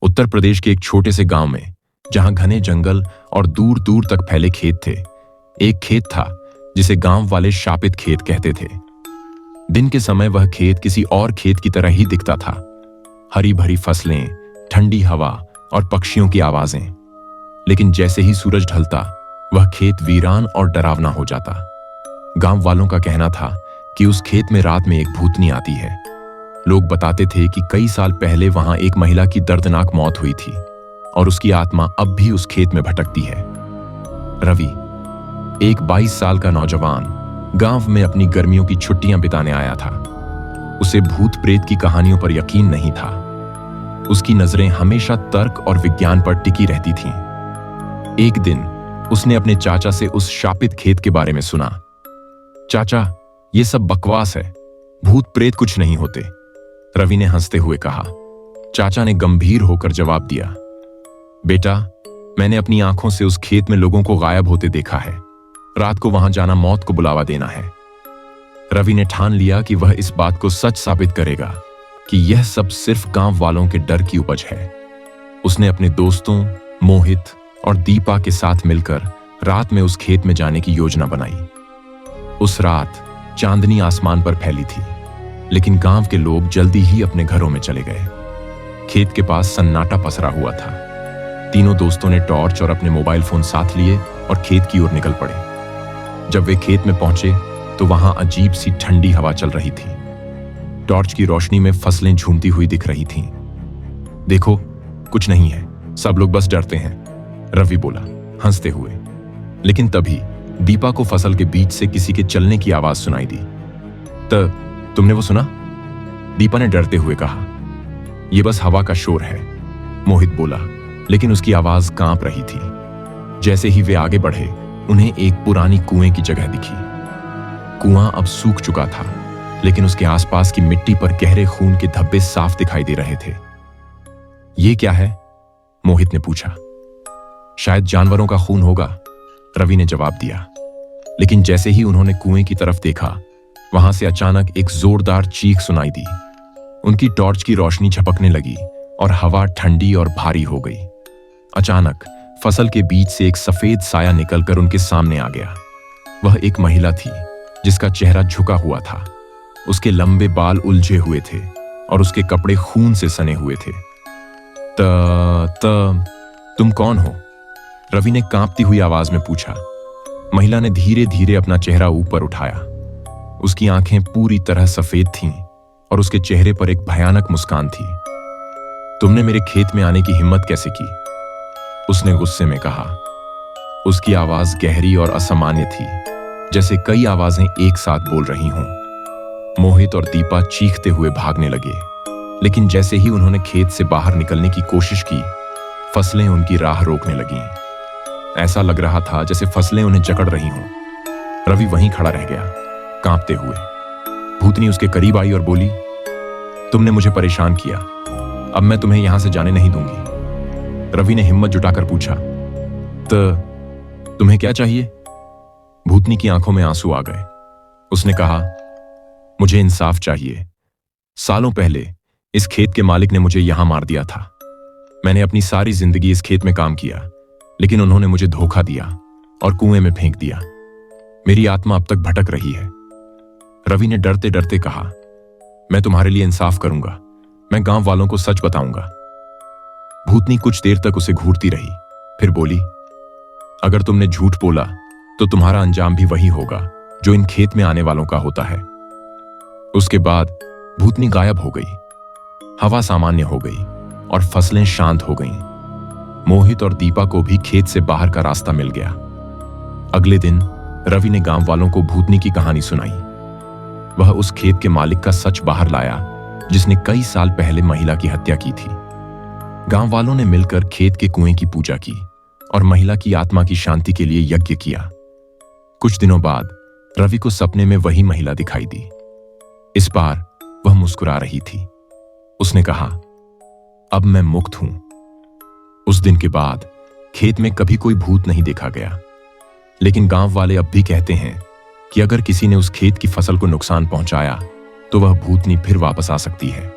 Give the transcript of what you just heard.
उत्तर प्रदेश के एक छोटे से गांव में, जहां घने जंगल और दूर दूर तक फैले खेत थे, एक खेत था जिसे गांव वाले शापित खेत कहते थे। दिन के समय वह खेत किसी और खेत की तरह ही दिखता था। हरी भरी फसलें, ठंडी हवा और पक्षियों की आवाजें। लेकिन जैसे ही सूरज ढलता, वह खेत वीरान और डरावना हो जाता। गांव वालों का कहना था कि उस खेत में रात में एक भूतनी आती है। लोग बताते थे कि कई साल पहले वहां एक महिला की दर्दनाक मौत हुई थी और उसकी आत्मा अब भी उस खेत में भटकती है। रवि, एक 22 साल का नौजवान, गांव में अपनी गर्मियों की छुट्टियां बिताने आया था। उसे भूत प्रेत की कहानियों पर यकीन नहीं था। उसकी नजरें हमेशा तर्क और विज्ञान पर टिकी रहती थीं। एक दिन उसने अपने चाचा से उस शापित खेत के बारे में सुना। चाचा, ये सब बकवास है, भूत प्रेत कुछ नहीं होते, रवि ने हंसते हुए कहा। चाचा ने गंभीर होकर जवाब दिया, बेटा, मैंने अपनी आंखों से उस खेत में लोगों को गायब होते देखा है। रात को वहां जाना मौत को बुलावा देना है। रवि ने ठान लिया कि वह इस बात को सच साबित करेगा कि यह सब सिर्फ गांव वालों के डर की उपज है। उसने अपने दोस्तों मोहित और दीपा के साथ मिलकर रात में उस खेत में जाने की योजना बनाई। उस रात चांदनी आसमान पर फैली थी, लेकिन गांव के लोग जल्दी ही अपने घरों में चले गए। खेत के पास सन्नाटा पसरा हुआ था। तीनों दोस्तों ने टॉर्च और अपने मोबाइल फोन साथ लिए और खेत की ओर निकल पड़े। जब वे खेत में पहुंचे तो वहां अजीब सी ठंडी हवा चल रही थी। टॉर्च की रोशनी में फसलें झूमती हुई दिख रही थीं। देखो, कुछ नहीं है, सब लोग बस डरते हैं, रवि बोला हंसते हुए। लेकिन तभी दीपा को फसल के बीच से किसी के चलने की आवाज सुनाई दी। तुमने वो सुना? दीपा ने डरते हुए कहा। यह बस हवा का शोर है, मोहित बोला, लेकिन उसकी आवाज कांप रही थी। जैसे ही वे आगे बढ़े, उन्हें एक पुरानी कुएं की जगह दिखी। कुआं अब सूख चुका था, लेकिन उसके आसपास की मिट्टी पर गहरे खून के धब्बे साफ दिखाई दे रहे थे। यह क्या है? मोहित ने पूछा। शायद जानवरों का खून होगा, रवि ने जवाब दिया। लेकिन जैसे ही उन्होंने कुएं की तरफ देखा, वहां से अचानक एक जोरदार चीख सुनाई दी। उनकी टॉर्च की रोशनी झपकने लगी और हवा ठंडी और भारी हो गई। अचानक फसल के बीच से एक सफेद साया निकलकर उनके सामने आ गया। वह एक महिला थी जिसका चेहरा झुका हुआ था। उसके लंबे बाल उलझे हुए थे और उसके कपड़े खून से सने हुए थे। तुम कौन हो? रवि ने कांपती हुई आवाज में पूछा। महिला ने धीरे धीरे अपना चेहरा ऊपर उठाया। उसकी आंखें पूरी तरह सफेद थीं और उसके चेहरे पर एक भयानक मुस्कान थी। तुमने मेरे खेत में आने की हिम्मत कैसे की? उसने गुस्से में कहा। उसकी आवाज गहरी और असामान्य थी, जैसे कई आवाजें एक साथ बोल रही हों। मोहित और दीपा चीखते हुए भागने लगे, लेकिन जैसे ही उन्होंने खेत से बाहर निकलने की कोशिश की, फसलें उनकी राह रोकने लगीं। ऐसा लग रहा था जैसे फसलें उन्हें जकड़ रही हों। रवि वहीं खड़ा रह गया, कांपते हुए। भूतनी उसके करीब आई और बोली, तुमने मुझे परेशान किया, अब मैं तुम्हें यहां से जाने नहीं दूंगी। रवि ने हिम्मत जुटाकर पूछा, तो तुम्हें क्या चाहिए? भूतनी की आंखों में आंसू आ गए। उसने कहा, मुझे इंसाफ चाहिए। सालों पहले इस खेत के मालिक ने मुझे यहां मार दिया था। मैंने अपनी सारी जिंदगी इस खेत में काम किया, लेकिन उन्होंने मुझे धोखा दिया और कुएं में फेंक दिया। मेरी आत्मा अब तक भटक रही है। रवि ने डरते डरते कहा, मैं तुम्हारे लिए इंसाफ करूंगा, मैं गांव वालों को सच बताऊंगा। भूतनी कुछ देर तक उसे घूरती रही, फिर बोली, अगर तुमने झूठ बोला तो तुम्हारा अंजाम भी वही होगा जो इन खेत में आने वालों का होता है। उसके बाद भूतनी गायब हो गई। हवा सामान्य हो गई और फसलें शांत हो गईं। मोहित और दीपा को भी खेत से बाहर का रास्ता मिल गया। अगले दिन रवि ने गांव वालों को भूतनी की कहानी सुनाई। वह उस खेत के मालिक का सच बाहर लाया, जिसने कई साल पहले महिला की हत्या की थी। गांव वालों ने मिलकर खेत के कुएं की पूजा की और महिला की आत्मा की शांति के लिए यज्ञ किया। कुछ दिनों बाद रवि को सपने में वही महिला दिखाई दी। इस बार वह मुस्कुरा रही थी। उसने कहा, अब मैं मुक्त हूं। उस दिन के बाद खेत में कभी कोई भूत नहीं देखा गया, लेकिन गांव वाले अब भी कहते हैं कि अगर किसी ने उस खेत की फसल को नुकसान पहुंचाया तो वह भूतनी फिर वापस आ सकती है।